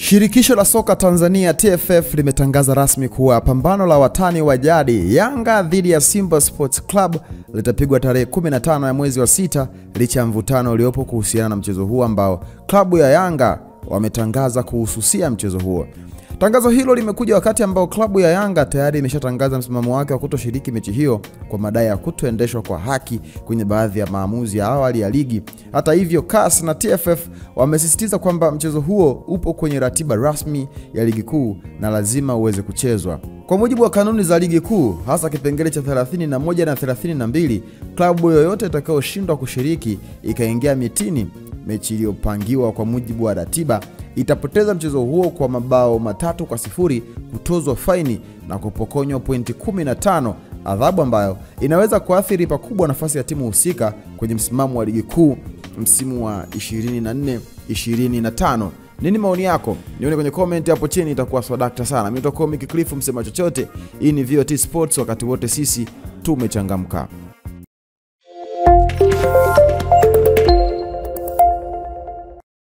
Shirikisho la soka Tanzania TFF limetangaza rasmi kuwa pambano la watani wa jadi Yanga dhidi ya Simba Sports Club litapigwa tarehe 15 ya mwezi wa 6 licha ya mvutano uliopo kuhusiana na mchezo huo ambao klabu ya Yanga wametangaza kuhususia mchezo huo. Tangazo hilo limekuja wakati ambao klabu ya Yanga tayari imeshatangaza msimamo wake wa kutoshiriki mechi hiyo kwa madai ya kutoendeshwa kwa haki kwenye baadhi ya maamuzi ya awali ya ligi. Hata hivyo, CAS na TFF wamesisitiza kwamba mchezo huo upo kwenye ratiba rasmi ya ligi kuu na lazima uweze kuchezwa. Kwa mujibu wa kanuni za ligi kuu, hasa kipengele cha 31 na 32, klabu yoyote itakayoshindwa kushiriki ikaingia mitini mechi iliyopangiwa kwa mujibu wa ratiba itapoteza mchezo huo kwa mabao 3-0, kutozwa faini na kupokonywa pointi 15, adhabu ambayo inaweza kuathiri pakubwa nafasi ya timu husika kwenye msimamo wa ligi kuu msimu wa 24-25. Nini maoni yako? Nione kwenye comment hapo chini, itakuwa swadakta sana. Mimi nitoka Comic Cliff, msema chochote. Hii ni VOT Sports, wakati wote sisi tumechangamka.